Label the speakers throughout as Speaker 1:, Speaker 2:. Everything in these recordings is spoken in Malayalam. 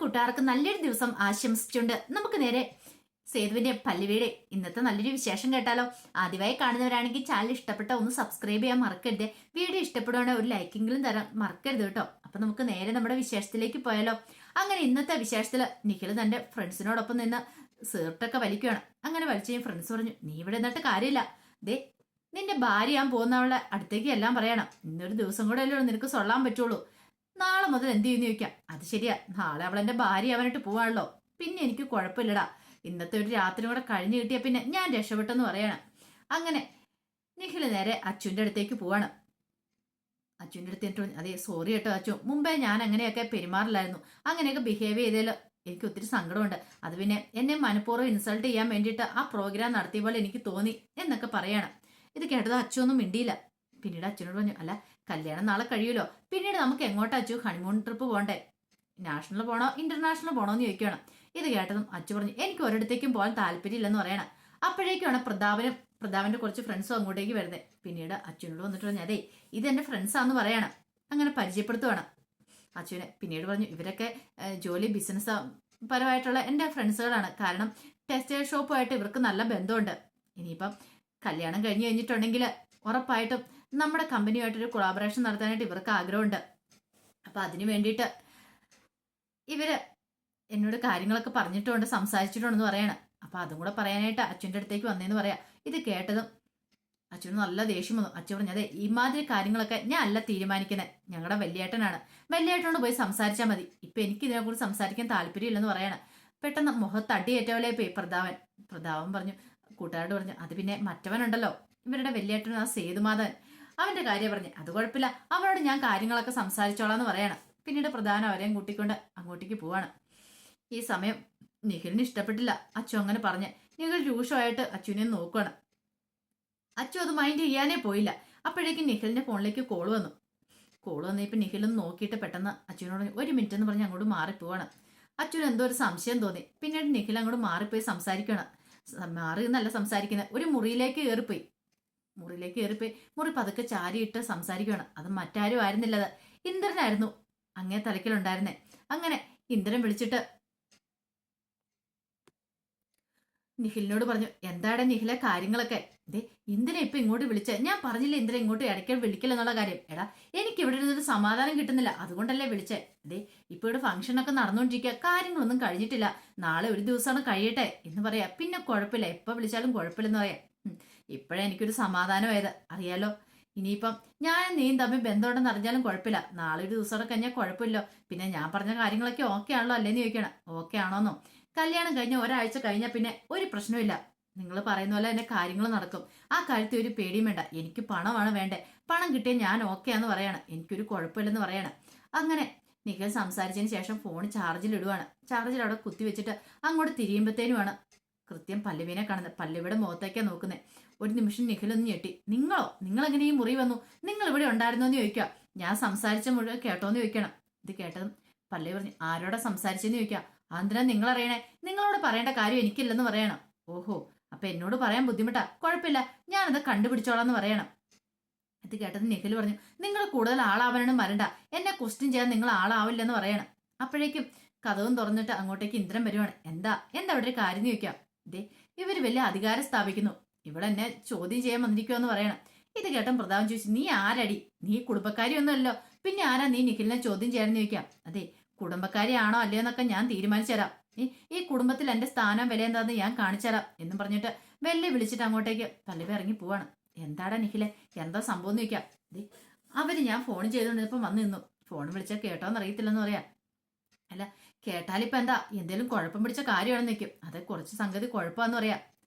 Speaker 1: കൂട്ടുകാർക്ക് നല്ലൊരു ദിവസം ആശംസിച്ചുകൊണ്ട് നമുക്ക് നേരെ സേതുവിന്റെ പല്ലുവീട് ഇന്നത്തെ നല്ലൊരു വിശേഷം കേട്ടാലോ. ആദ്യമായി കാണുന്നവരാണെങ്കിൽ ചാനൽ ഇഷ്ടപ്പെട്ട ഒന്ന് സബ്സ്ക്രൈബ് ചെയ്യാൻ മറക്കരുത്. വീഡിയോ ഇഷ്ടപ്പെടുവാണെങ്കിൽ ഒരു ലൈക്കെങ്കിലും തരാൻ മറക്കരുത് കേട്ടോ. അപ്പൊ നമുക്ക് നേരെ നമ്മുടെ വിശേഷത്തിലേക്ക് പോയാലോ. അങ്ങനെ ഇന്നത്തെ വിശേഷത്തില് നിഖിൽ തന്റെ ഫ്രണ്ട്സിനോടൊപ്പം നിന്ന് സീർട്ടൊക്കെ വലിക്കുകയാണ്. അങ്ങനെ വലിച്ചു ഫ്രണ്ട്സ് പറഞ്ഞു, നീ ഇവിടെ നിന്നിട്ട് കാര്യമില്ല, ദേ നിന്റെ ഭാര്യ ഞാൻ പോകുന്നവളുടെ അടുത്തേക്ക് എല്ലാം പറയണം. ഇന്നൊരു ദിവസം കൂടെ അല്ലേ നിനക്ക് സൊള്ളാൻ പറ്റുള്ളൂ. നാളെ മുതൽ എന്ത് ചെയ്യുന്നു ചോദിക്കാം. അത് ശരിയാ, നാളെ അവളെന്റെ ഭാര്യ അവനായിട്ട് പോവാണല്ലോ, പിന്നെ എനിക്ക് കുഴപ്പമില്ലടാ. ഇന്നത്തെ ഒരു രാത്രി കൂടെ കഴിഞ്ഞു കിട്ടിയ പിന്നെ ഞാൻ രക്ഷപ്പെട്ടെന്ന് പറയണം. അങ്ങനെ നിഖില് നേരെ അച്ഛൻ്റെ അടുത്തേക്ക് പോവാണ്. അച്ഛൻ്റെ അടുത്ത് എന്നിട്ട് അതെ സോറി കേട്ടോ അച്ഛൻ, മുമ്പേ ഞാൻ അങ്ങനെയൊക്കെ പെരുമാറില്ലായിരുന്നു. അങ്ങനെയൊക്കെ ബിഹേവ് ചെയ്തതിൽ എനിക്ക് ഒത്തിരി സങ്കടമുണ്ട്. അത് പിന്നെ എന്നെ മനഃപൂർവ്വം ഇൻസൾട്ട് ചെയ്യാൻ വേണ്ടിയിട്ട് ആ പ്രോഗ്രാം നടത്തിയ പോലെ എനിക്ക് തോന്നി എന്നൊക്കെ പറയണം. ഇത് കേട്ടത് അച്ഛനൊന്നും മിണ്ടിയില്ല. പിന്നീട് അച്ഛനോട് പറഞ്ഞു, അല്ല കല്യാണം നാളെ കഴിയുമല്ലോ, പിന്നീട് നമുക്ക് എങ്ങോട്ടാ അച്ചു ഹണിമൂൺ ട്രിപ്പ് പോകണ്ടേ, നാഷണൽ പോണോ ഇന്റർനാഷണൽ പോണോ എന്ന് ചോദിക്കണം. ഇത് കേട്ടതും അച്ചു പറഞ്ഞു, എനിക്ക് ഒരിടത്തേക്കും പോകാൻ താല്പര്യമില്ലെന്ന് പറയണം. അപ്പോഴേക്കാണ് പ്രതാപന്റെ കുറച്ച് ഫ്രണ്ട്സും അങ്ങോട്ടേക്ക് വരുന്നത്. പിന്നീട് അച്ഛനോട് വന്നിട്ട് പറഞ്ഞു, അതെ ഇത് എന്റെ ഫ്രണ്ട്സാന്ന് പറയണം. അങ്ങനെ പരിചയപ്പെടുത്തുവാണ് അച്ഛനെ. പിന്നീട് പറഞ്ഞു, ഇവരൊക്കെ ജോലി ബിസിനസ് പരമായിട്ടുള്ള എൻ്റെ ഫ്രണ്ട്സുകളാണ്. കാരണം ടെക്സ്റ്റൈൽ ഷോപ്പുമായിട്ട് ഇവർക്ക് നല്ല ബന്ധമുണ്ട്. ഇനിയിപ്പം കല്യാണം കഴിഞ്ഞ് കഴിഞ്ഞിട്ടുണ്ടെങ്കിൽ ഉറപ്പായിട്ടും നമ്മുടെ കമ്പനിയുമായിട്ടൊരു കൊളാബറേഷൻ നടത്താനായിട്ട് ഇവർക്ക് ആഗ്രഹമുണ്ട്. അപ്പൊ അതിനു വേണ്ടിയിട്ട് ഇവര് എന്നോട് കാര്യങ്ങളൊക്കെ പറഞ്ഞിട്ടുണ്ട്, സംസാരിച്ചിട്ടുണ്ടെന്ന് പറയണം. അപ്പൊ അതും കൂടെ പറയാനായിട്ട് അച്ഛൻ്റെ അടുത്തേക്ക് വന്നേന്ന് പറയാം. ഇത് കേട്ടതും അച്ഛന് നല്ല ദേഷ്യം വന്നു. അച്ഛൻ പറഞ്ഞു, അതെ ഇമാതിരി കാര്യങ്ങളൊക്കെ ഞാൻ അല്ല തീരുമാനിക്കുന്നത്, ഞങ്ങളുടെ വലിയേട്ടനാണ്. വലിയേട്ടനോട് പോയി സംസാരിച്ചാൽ മതി, ഇപ്പൊ എനിക്ക് ഇതിനെക്കുറിച്ച് സംസാരിക്കാൻ താല്പര്യമില്ലെന്ന് പറയണം. പെട്ടെന്ന് മുഖത്തടിയേറ്റവളെ പോയി പ്രതാപൻ പറഞ്ഞു, കൂട്ടുകാരോട് പറഞ്ഞു, അത് പിന്നെ മറ്റവനുണ്ടല്ലോ ഇവരുടെ വലിയേട്ടൻ ആ സേതുമാധവൻ, അവന്റെ കാര്യം പറഞ്ഞു, അത് കുഴപ്പമില്ല, അവനോട് ഞാൻ കാര്യങ്ങളൊക്കെ സംസാരിച്ചോളാന്ന് പറയണം. പിന്നീട് പ്രധാനം അവരെയും കൂട്ടിക്കൊണ്ട് അങ്ങോട്ടേക്ക് പോവാണ്. ഈ സമയം നിഖിലിന് ഇഷ്ടപ്പെട്ടില്ല അച്ചു അങ്ങനെ പറഞ്ഞ്. നിഖിൽ രൂക്ഷമായിട്ട് അച്ചുവിനെ നോക്കുകയാണ്. അച്ചു അത് മൈൻഡ് ചെയ്യാനേ പോയില്ല. അപ്പോഴേക്കും നിഖിലിന്റെ ഫോണിലേക്ക് കോൾ വന്നു. ഇപ്പൊ നിഖിലൊന്ന് നോക്കിയിട്ട് പെട്ടെന്ന് അച്ചുവിനോട് ഒരു മിനിറ്റ് എന്ന് പറഞ്ഞ് അങ്ങോട്ട് മാറിപ്പോവാണ്. അച്ചുവിന് എന്തോ ഒരു സംശയം തോന്നി. പിന്നീട് നിഖിൽ അങ്ങോട്ട് മാറിപ്പോയി സംസാരിക്കണം. മാറി എന്നല്ല സംസാരിക്കുന്നത്, ഒരു മുറിയിലേക്ക് കയറിപ്പോയി. മുറി പതുക്കെ ചാരിയിട്ട് സംസാരിക്കുകയാണ്. അത് മറ്റാരും ആയിരുന്നില്ലത്, ഇന്ദ്രനായിരുന്നു അങ്ങേ തലക്കിലുണ്ടായിരുന്നേ. അങ്ങനെ ഇന്ദ്രൻ വിളിച്ചിട്ട് നിഖിലിനോട് പറഞ്ഞു, എന്താടെ നിഖിലെ കാര്യങ്ങളൊക്കെ, ദേ ഇന്ദ്രനെ ഇപ്പൊ ഇങ്ങോട്ട് വിളിച്ചേ, ഞാൻ പറഞ്ഞില്ലേ ഇന്ദ്രൻ ഇങ്ങോട്ട് ഇടയ്ക്ക് വിളിക്കില്ലെന്നുള്ള കാര്യം. എടാ എനിക്ക് ഇവിടെ ഇരുന്നൊരു സമാധാനം കിട്ടുന്നില്ല, അതുകൊണ്ടല്ലേ വിളിച്ചേ. ദേ ഇപ്പൊ ഇവിടെ ഫംഗ്ഷനൊക്കെ നടന്നുകൊണ്ടിരിക്കുക, കാര്യങ്ങളൊന്നും കഴിഞ്ഞിട്ടില്ല, നാളെ ഒരു ദിവസമാണ് കഴിയട്ടെ എന്ന് പറയാ. പിന്നെ കുഴപ്പമില്ല, എപ്പോ വിളിച്ചാലും കുഴപ്പമില്ലെന്ന് പറയാം. ഇപ്പോഴേ എനിക്കൊരു സമാധാനമായത് അറിയാലോ. ഇനിയിപ്പം ഞാൻ നീയും തമ്മിൽ ബന്ധമുണ്ടെന്ന് അറിഞ്ഞാലും കുഴപ്പമില്ല, നാളെ ഒരു ദിവസം കഴിഞ്ഞാൽ കുഴപ്പമില്ലോ. പിന്നെ ഞാൻ പറഞ്ഞ കാര്യങ്ങളൊക്കെ ഓക്കെ ആണല്ലോ അല്ലേന്ന് ചോദിക്കണം. ഓക്കെ ആണോന്നോ, കല്യാണം കഴിഞ്ഞ ഒരാഴ്ച കഴിഞ്ഞാൽ പിന്നെ ഒരു പ്രശ്നമില്ല, നിങ്ങൾ പറയുന്ന പോലെ തന്നെ കാര്യങ്ങൾ നടക്കും. ആ കാര്യത്തിൽ ഒരു പേടിയും വേണ്ട, എനിക്ക് പണമാണ് വേണ്ടേ, പണം കിട്ടിയാൽ ഞാൻ ഓക്കെ ആന്ന് പറയണം, എനിക്കൊരു കുഴപ്പമില്ലെന്ന് പറയണം. അങ്ങനെ നിഖിൽ സംസാരിച്ചതിന് ശേഷം ഫോൺ ചാർജിൽ ഇടുവാണ്. ചാർജിൽ അവിടെ കുത്തിവെച്ചിട്ട് അങ്ങോട്ട് തിരിയുമ്പോഴത്തേനുമാണ് കൃത്യം പല്ലവിനെ കാണുന്നത്. പല്ലവിയുടെ മുഖത്തേക്കാണ് നോക്കുന്നത്. ഒരു നിമിഷം നിഖിലൊന്ന് ഞെട്ടി. നിങ്ങളെങ്ങനെ ഈ മുറി വന്നു, നിങ്ങൾ ഇവിടെ ഉണ്ടായിരുന്നോ എന്ന് ചോദിക്കുക. ഞാൻ സംസാരിച്ച മുഴുവൻ കേട്ടോന്ന് ചോദിക്കണം. ഇത് കേട്ടതും പല്ലവി പറഞ്ഞു, ആരോടാ സംസാരിച്ചെന്ന് ചോദിക്കുക. ആന്തിനാ നിങ്ങൾ അറിയണേ, നിങ്ങളോട് പറയേണ്ട കാര്യം എനിക്കില്ലെന്ന് പറയണം. ഓഹോ, അപ്പൊ എന്നോട് പറയാൻ ബുദ്ധിമുട്ടാ, കുഴപ്പമില്ല, ഞാനത് കണ്ടുപിടിച്ചോളാന്ന് പറയണം. ഇത് കേട്ടത് നിഖിൽ പറഞ്ഞു, നിങ്ങൾ കൂടുതൽ ആളാവാനും വരണ്ട, എന്നെ ക്വസ്റ്റ്യൻ ചെയ്യാൻ നിങ്ങൾ ആളാവില്ലെന്ന് പറയണം. അപ്പോഴേക്കും കഥവും തുറന്നിട്ട് അങ്ങോട്ടേക്ക് ഇന്ദ്രൻ വരുവാണ്. എന്താ അവിടെ ഒരു കാര്യം ചോദിക്കാം. ദേ ഇവര് വലിയ അധികാരം സ്ഥാപിക്കുന്നു, ഇവിടെ എന്നെ ചോദ്യം ചെയ്യാൻ വന്നിരിക്കുമെന്ന് പറയണം. ഇത് കേട്ടൻ പ്രതാപൻ ചോദിച്ചു, നീ ആരടി, നീ കുടുംബക്കാരി ഒന്നുമല്ലോ, പിന്നെ ആരാ നീ നിഖിലിനെ ചോദ്യം ചെയ്യാനെന്ന് ചോദിക്കാം. അതെ കുടുംബക്കാരിയാണോ അല്ലയോന്നൊക്കെ ഞാൻ തീരുമാനിച്ചു തരാം, ഈ കുടുംബത്തിൽ എന്റെ സ്ഥാനം വില എന്താന്ന് ഞാൻ കാണിച്ചു തരാം എന്നും പറഞ്ഞിട്ട് വെല്ലെ വിളിച്ചിട്ട് അങ്ങോട്ടേക്ക് പല്ലവി ഇറങ്ങി പോവാണ്. എന്താടാ നിഖിലെ, എന്താ സംഭവം എന്ന് ചോദിക്കാം. അവര് ഞാൻ ഫോൺ ചെയ്തോണ്ടിപ്പം വന്നു നിന്നു, ഫോൺ വിളിച്ചാൽ കേട്ടോന്ന് അറിയത്തില്ലെന്ന് പറയാം. അല്ല കേട്ടാലിപ്പോ എന്താ, എന്തേലും കുഴപ്പം പിടിച്ച കാര്യമാണെന്ന് നിൽക്കും, അത് കുറച്ച് സംഗതി കുഴപ്പമാന്ന് പറയാം.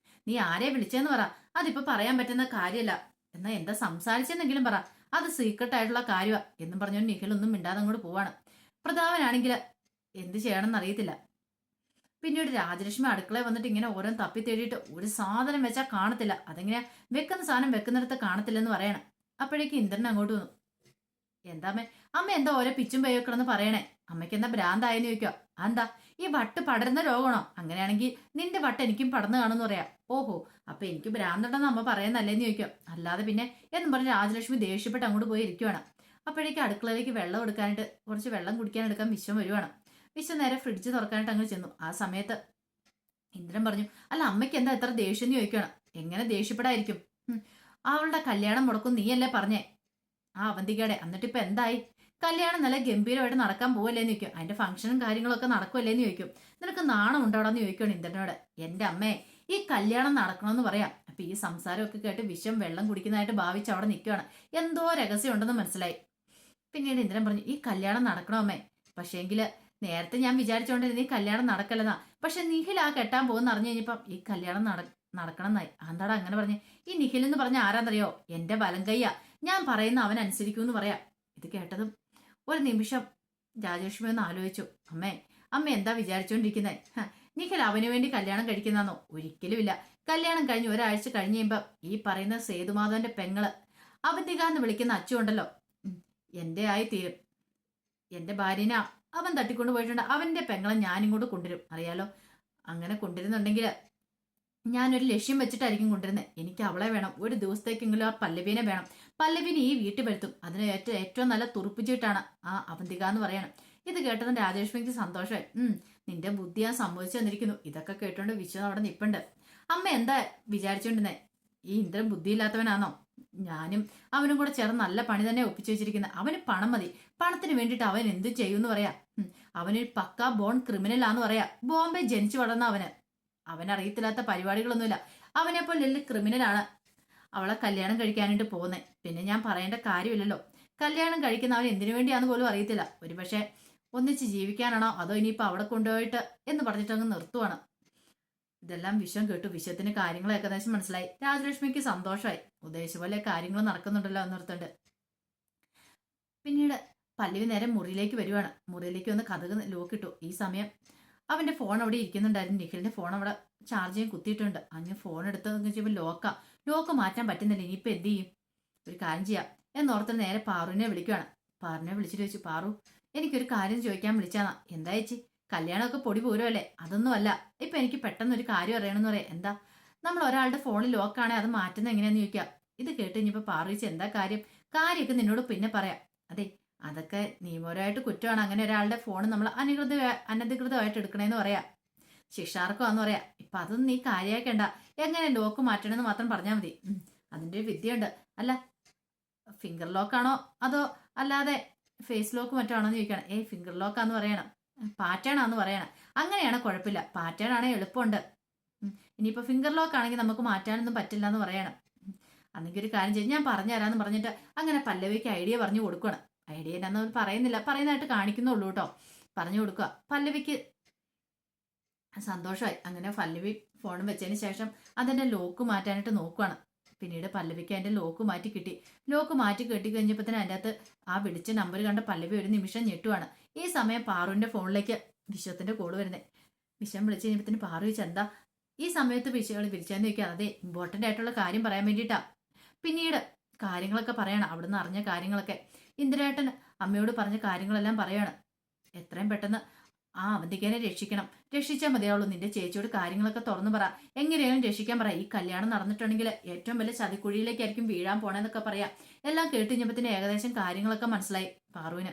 Speaker 1: നീ ആരെ വിളിച്ചെന്ന് പറ, അതിപ്പോ പറയാൻ പറ്റുന്ന കാര്യമല്ല, എന്നാ എന്താ സംസാരിച്ചെന്നെങ്കിലും പറ, അത് സീക്രട്ട് ആയിട്ടുള്ള കാര്യമാ എന്നും പറഞ്ഞോണ്ട് നിഖിലൊന്നും മിണ്ടാതെ അങ്ങോട്ട് പോവാണ്. പ്രതാപനാണെങ്കിൽ എന്ത് ചെയ്യണമെന്ന് അറിയത്തില്ല. പിന്നീട് രാജലക്ഷ്മി അടുക്കളയിൽ വന്നിട്ട് ഇങ്ങനെ ഓരോ തപ്പി തേടിയിട്ട് ഒരു സാധനം വെച്ചാൽ കാണത്തില്ല, അതെങ്ങനെ വെക്കുന്ന സാധനം വെക്കുന്നിടത്ത് കാണത്തില്ലെന്ന് പറയണം. അപ്പോഴേക്ക് ഇന്ദ്രൻ അങ്ങോട്ട് വന്നു. എന്താ അമ്മ എന്താ ഓരോ പിച്ചും പേയൊക്കെന്ന് പറയണേ, അമ്മയ്ക്ക് എന്താ ഭ്രാന്തായെന്ന് ചോദിക്കുക. എന്താ ഈ വട്ട് പടരുന്ന രോഗമാണോ, അങ്ങനെയാണെങ്കിൽ നിന്റെ വട്ട് എനിക്കും പടർന്നു കാണുമെന്ന് പറയാം. ഓഹോ, അപ്പൊ എനിക്ക് ഭ്രാന്തുണ്ടെന്ന് അമ്മ പറയുന്നല്ലേന്ന് ചോദിക്കുക. അല്ലാതെ പിന്നെ എന്നും പറഞ്ഞ് രാജലക്ഷ്മി ദേഷ്യപ്പെട്ട് അങ്ങോട്ട് പോയി ഇരിക്കുവാണ്. അപ്പോഴേക്ക് അടുക്കളയിലേക്ക് വെള്ളം എടുക്കാനായിട്ട് കുറച്ച് വെള്ളം കുടിക്കാൻ എടുക്കാൻ വിശ്വം വരുവാണ്. വിശ്വം നേരെ ഫ്രിഡ്ജ് തുറക്കാനായിട്ട് അങ്ങ് ചെന്നു. ആ സമയത്ത് ഇന്ദ്രൻ പറഞ്ഞു, അല്ല അമ്മയ്ക്ക് എന്താ എത്ര ദേഷ്യം എന്ന് ചോദിക്കണം. എങ്ങനെ ദേഷ്യപ്പെടായിരിക്കും? അവളുടെ കല്യാണം മുടക്കും നീയല്ലേ പറഞ്ഞേ, ആ അവന്തികയുടെ. എന്നിട്ടിപ്പോ എന്തായി? കല്യാണം നല്ല ഗംഭീരമായിട്ട് നടക്കാൻ പോവല്ലേന്ന് ചോദിക്കും. അതിന്റെ ഫംഗ്ഷനും കാര്യങ്ങളൊക്കെ നടക്കുമല്ലേന്ന് ചോദിക്കും. നിനക്ക് നാണം ഉണ്ടോടാന്ന് ചോദിക്കണം ഇന്ദ്രനോട്. എന്റെ അമ്മേ, ഈ കല്യാണം നടക്കണമെന്ന് പറയാം. അപ്പൊ ഈ സംസാരമൊക്കെ കേട്ട് വിശ്വം വെള്ളം കുടിക്കുന്നതായിട്ട് ഭാവിച്ച് അവിടെ നിൽക്കുകയാണ്. എന്തോ രഹസ്യം ഉണ്ടെന്ന് മനസ്സിലായി. പിന്നീട് ഇന്ദ്രൻ പറഞ്ഞു, ഈ കല്യാണം നടക്കണോ അമ്മേ? പക്ഷേങ്കില് നേരത്തെ ഞാൻ വിചാരിച്ചോണ്ടിരുന്ന ഈ കല്യാണം നടക്കല്ലെന്നാ. പക്ഷെ നിഖിൽ ആ കെട്ടാൻ പോകുന്ന അറിഞ്ഞു കഴിഞ്ഞപ്പം ഈ കല്യാണം നടക്കണം എന്നായി. എന്താടാ അങ്ങനെ പറഞ്ഞു? ഈ നിഖിൽ എന്ന് പറഞ്ഞ ആരാന്നറിയോ? എന്റെ വലം കയ്യാ. ഞാൻ പറയുന്ന അവൻ അനുസരിക്കൂന്ന് പറയാം. ഇത് കേട്ടതും ഒരു നിമിഷം രാജലക്ഷ്മി ഒന്ന് ആലോചിച്ചു. അമ്മ എന്താ വിചാരിച്ചോണ്ടിരിക്കുന്നത്? നിഖിൽ അവന് വേണ്ടി കല്യാണം കഴിക്കുന്നതാണോ? ഒരിക്കലുമില്ല. കല്യാണം കഴിഞ്ഞ് ഒരാഴ്ച കഴിഞ്ഞ് കഴിയുമ്പം ഈ പറയുന്ന സേതുമാധവന്റെ പെങ്ങള് അവന്തിക എന്ന് വിളിക്കുന്ന അച്ചുണ്ടല്ലോ, എന്റെ ആയി തീരും. എന്റെ ഭാര്യനെ അവൻ തട്ടിക്കൊണ്ട് പോയിട്ടുണ്ട്. അവന്റെ പെങ്ങളെ ഞാനിങ്ങോട്ട് കൊണ്ടുവരും. അറിയാലോ, അങ്ങനെ കൊണ്ടുവരുന്നുണ്ടെങ്കിൽ ഞാനൊരു ലക്ഷ്യം വെച്ചിട്ടായിരിക്കും കൊണ്ടുവരുന്നത്. എനിക്ക് അവളെ വേണം. ഒരു ദിവസത്തേക്കെങ്കിലും ആ പല്ലവീനെ വേണം. പല്ലവീനെ ഈ വീട്ടിൽ വരുത്തും. അതിന് ഏറ്റവും നല്ല തുറുപ്പിച്ചിട്ടാണ് ആ അവന്തിക എന്ന് പറയണം. ഇത് കേട്ടതും രാജലക്ഷ്മിക്ക് സന്തോഷമായി. നിന്റെ ബുദ്ധി ഞാൻ സമ്മതിച്ചു തന്നിരിക്കുന്നു. ഇതൊക്കെ കേട്ടോണ്ട് വിശ്വം അവിടെ നിപ്പുണ്ട്. അമ്മ എന്താ വിചാരിച്ചോണ്ടിരുന്നേ? ഈ ഇന്ദ്രൻ ബുദ്ധിയില്ലാത്തവനാണോ? ഞാനും അവനും കൂടെ ചേർന്ന് നല്ല പണി തന്നെ ഒപ്പിച്ചു വെച്ചിരിക്കുന്നത്. അവന് പണം മതി. പണത്തിന് വേണ്ടിയിട്ട് അവൻ എന്തും ചെയ്യുമെന്ന് പറയാ. അവനൊരു പക്കാ ബോൺ ക്രിമിനലാന്ന് പറയാ. ബോംബെ ജനിച്ചു വളർന്ന അവനറിയത്തില്ലാത്ത പരിപാടികളൊന്നുമില്ല. അവനെ പോലെ ക്രിമിനലാണ് അവളെ കല്യാണം കഴിക്കാനായിട്ട് പോകുന്നത്. പിന്നെ ഞാൻ പറയേണ്ട കാര്യമില്ലല്ലോ. കല്യാണം കഴിക്കുന്ന അവൻ എന്തിനു വേണ്ടിയാന്ന് പോലും അറിയത്തില്ല. ഒരുപക്ഷെ ഒന്നിച്ച് ജീവിക്കാനാണോ അതോ ഇനിയിപ്പോൾ അവിടെ കൊണ്ടുപോയിട്ട് എന്ന് പറഞ്ഞിട്ട് അങ്ങ് നിർത്തുവാണ്. ഇതെല്ലാം വിശ്വം കേട്ടു. വിശ്വത്തിന് കാര്യങ്ങൾ ഏകദേശം മനസ്സിലായി. രാജലക്ഷ്മിക്ക് സന്തോഷമായി. ഉദ്ദേശിച്ച പോലെ കാര്യങ്ങൾ നടക്കുന്നുണ്ടല്ലോ എന്നോർത്തുണ്ട്. പിന്നീട് പല്ലവി നേരെ മുറിയിലേക്ക് വരുവാണ്. മുറിയിലേക്ക് വന്ന് കതക് ലോക്കിട്ടു. ഈ സമയം അവന്റെ ഫോൺ അവിടെ ഇരിക്കുന്നുണ്ടായിരുന്നു. നിഖിലിന്റെ ഫോൺ അവിടെ ചാർജ് ചെയ്യാൻ കുത്തിയിട്ടുണ്ട്. അഞ്ഞ് ഫോൺ എടുത്തതെന്ന് വെച്ചപ്പോൾ ലോക്ക് മാറ്റാൻ പറ്റുന്നില്ല. ഇനിയിപ്പോൾ എന്ത് ചെയ്യും? ഒരു കാര്യം ചെയ്യാം എന്നോർത്ത് നേരെ പാറുവിനെ വിളിക്കുവാണ്. പാറുവിനെ വിളിച്ചിട്ട് ചോദിച്ചു, പാറു എനിക്കൊരു കാര്യം ചോദിക്കാൻ വിളിച്ചാന്നാ. എന്താ ചേച്ചി? കല്യാണമൊക്കെ പൊടി പോരുമല്ലേ? അതൊന്നും അല്ല. ഇപ്പൊ എനിക്ക് പെട്ടെന്നൊരു കാര്യം അറിയണമെന്ന് പറയാം. എന്താ? നമ്മൾ ഒരാളുടെ ഫോണിൽ ലോക്കാണെ അത് മാറ്റുന്നത് എങ്ങനെയാന്ന് ചോദിക്കാം. ഇത് കേട്ട് കഴിഞ്ഞപ്പോൾ പാറു ചോദിച്ചു, എന്താ കാര്യം? കാര്യമൊക്കെ നിന്നോട് പിന്നെ പറയാം. അതെ, അതൊക്കെ നിയമപരമായിട്ട് കുറ്റമാണ്. അങ്ങനെ ഒരാളുടെ ഫോൺ നമ്മൾ അനധികൃതമായിട്ട് എടുക്കണേന്ന് പറയാം. ശിക്ഷാർക്കമാന്ന് പറയാം. ഇപ്പൊ അതൊന്നും നീ കാര്യമാക്കേണ്ട. എങ്ങനെ ലോക്ക് മാറ്റണമെന്ന് മാത്രം പറഞ്ഞാൽ മതി. അതിന്റെ ഒരു വിദ്യയുണ്ട്. അല്ല, ഫിംഗർ ലോക്കാണോ അതോ അല്ലാതെ ഫേസ് ലോക്ക് മറ്റോ ആണോന്ന് ചോദിക്കണം. ഫിംഗർ ലോക്കാന്ന് പറയണം. പാറ്റേൺ ആന്ന് പറയണം. അങ്ങനെയാണ് കുഴപ്പമില്ല. പാറ്റേൺ ആണെങ്കിൽ എളുപ്പമുണ്ട്. ഇനിയിപ്പോൾ ഫിംഗർ ലോക്ക് ആണെങ്കിൽ നമുക്ക് മാറ്റാനൊന്നും പറ്റില്ല എന്ന് പറയണം. അന്നെങ്കിൽ ഒരു കാര്യം ചെയ്യും, ഞാൻ പറഞ്ഞുതരാന്ന് പറഞ്ഞിട്ട് അങ്ങനെ പല്ലവിക്ക് ഐഡിയ പറഞ്ഞു കൊടുക്കണം. ഐഡിയ എന്നാന്ന് പറയുന്നില്ല, പറയുന്നതായിട്ട് കാണിക്കുന്നുള്ളൂ കേട്ടോ. പറഞ്ഞു കൊടുക്കുക. പല്ലവിക്ക് സന്തോഷമായി. അങ്ങനെ പല്ലവി ഫോൺ വെച്ചതിന് ശേഷം അതിന്റെ ലോക്ക് മാറ്റാനായിട്ട് നോക്കുവാണ്. പിന്നീട് പല്ലവിക്ക് അതിന്റെ ലോക്ക് മാറ്റി കിട്ടി. ലോക്ക് മാറ്റി കെട്ടി കഴിഞ്ഞപ്പോൾ തന്നെ അതിൻ്റെ അകത്ത് ആ വിളിച്ച നമ്പർ കണ്ട പല്ലവി ഒരു നിമിഷം ഞെട്ടുവാണ്. ഈ സമയം പാറുവിന്റെ ഫോണിലേക്ക് വിശ്വത്തിന്റെ കോള് വരുന്നത്. വിശ്വം വിളിച്ചു കഴിഞ്ഞപ്പോൾ പാറു ചോദിച്ചാൽ എന്താ ഈ സമയത്ത് വിളിച്ചെന്ന് ചോദിക്കാം. അതെ, ഇമ്പോർട്ടന്റ് ആയിട്ടുള്ള കാര്യം പറയാൻ വേണ്ടിയിട്ടാ. പിന്നീട് കാര്യങ്ങളൊക്കെ പറയണം. അവിടുന്ന് അറിഞ്ഞ കാര്യങ്ങളൊക്കെ ഇന്ദ്രേട്ടൻ അമ്മയോട് പറഞ്ഞ കാര്യങ്ങളെല്ലാം പറയാണ്. എത്രയും പെട്ടെന്ന് ആ അവന്തികേനെ രക്ഷിച്ചാൽ മതിയാവുള്ളൂ. നിന്റെ ചേച്ചിയോട് കാര്യങ്ങളൊക്കെ തുറന്നു പറ. എങ്ങനെയാലും രക്ഷിക്കാൻ പറ. ഈ കല്യാണം നടന്നിട്ടുണ്ടെങ്കിൽ ഏറ്റവും വലിയ ചതിക്കുഴിയിലേക്കായിരിക്കും വീഴാൻ പോണെന്നൊക്കെ പറയാം. എല്ലാം കേട്ട് കഴിഞ്ഞപ്പത്തിന് ഏകദേശം കാര്യങ്ങളൊക്കെ മനസ്സിലായി പാറുവിന്.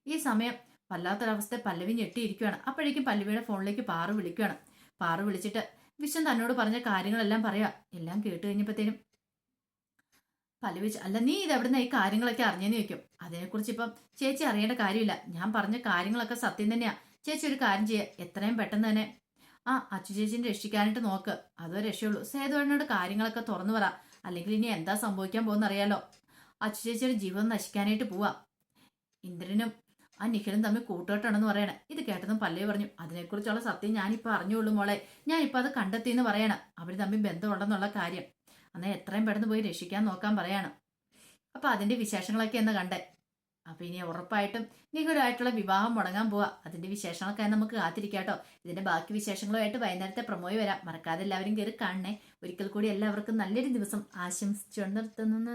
Speaker 1: ഈ സമയം വല്ലാത്തൊരവസ്ഥ പല്ലവി ഞെട്ടിയിരിക്കുകയാണ്. അപ്പോഴേക്കും പല്ലവിയുടെ ഫോണിലേക്ക് പാറു വിളിക്കുകയാണ്. പാറു വിളിച്ചിട്ട് വിശ്വം തന്നോട് പറഞ്ഞ കാര്യങ്ങളെല്ലാം പറയാ. എല്ലാം കേട്ട് കഴിഞ്ഞപ്പോഴത്തേനും പല്ലവി അല്ല, നീ ഇത് എവിടുന്ന ഈ കാര്യങ്ങളൊക്കെ അറിഞ്ഞെന്ന് ചോദിക്കും. അതിനെക്കുറിച്ച് ഇപ്പം ചേച്ചി അറിയേണ്ട കാര്യമില്ല. ഞാൻ പറഞ്ഞ കാര്യങ്ങളൊക്കെ സത്യം തന്നെയാ. ചേച്ചി ഒരു കാര്യം ചെയ്യുക, എത്രയും പെട്ടെന്ന് തന്നെ അച്ചു ചേച്ചിനെ രക്ഷിക്കാനായിട്ട് നോക്ക്. അതോ രക്ഷയുള്ളൂ. സേതുവേട്ടനോട് കാര്യങ്ങളൊക്കെ തുറന്നു പറ. അല്ലെങ്കിൽ ഇനി എന്താ സംഭവിക്കാൻ പോകുന്ന അറിയാലോ. അച്ചു ചേച്ചിയുടെ ജീവൻ നശിക്കാനായിട്ട് പോവാ. ഇന്ദ്രനും ആ നിഖിലും തമ്മിൽ കൂട്ടുകെട്ടാണെന്ന് പറയണേ. ഇത് കേട്ടതും പല്ലവി പറഞ്ഞു, അതിനെക്കുറിച്ചുള്ള സത്യം ഞാനിപ്പോൾ അറിഞ്ഞുള്ളൂ മോളെ. ഞാനിപ്പോൾ അത് കണ്ടെത്തിയെന്ന് പറയണം. അവർ തമ്മിൽ ബന്ധമുണ്ടെന്നുള്ള കാര്യം. അന്നേ എത്രയും പെട്ടെന്ന് പോയി രക്ഷിക്കാൻ നോക്കാൻ പറയാണ്. അപ്പൊ അതിന്റെ വിശേഷങ്ങളൊക്കെ എന്ന് കണ്ടേ. അപ്പൊ ഇനി ഉറപ്പായിട്ടും നിഖിലുമായിട്ടുള്ള വിവാഹം മുടങ്ങാൻ പോവാ. അതിന്റെ വിശേഷങ്ങളൊക്കെ നമുക്ക് കാത്തിരിക്കാട്ടോ. ഇതിന്റെ ബാക്കി വിശേഷങ്ങളുമായിട്ട് വൈകുന്നേരത്തെ പ്രൊമോയിൽ വരാം. മറക്കാതെ എല്ലാവരും കയറി കാണണേ. ഒരിക്കൽ കൂടി എല്ലാവർക്കും നല്ലൊരു ദിവസം ആശംസിച്ചു നിർത്തുന്നു.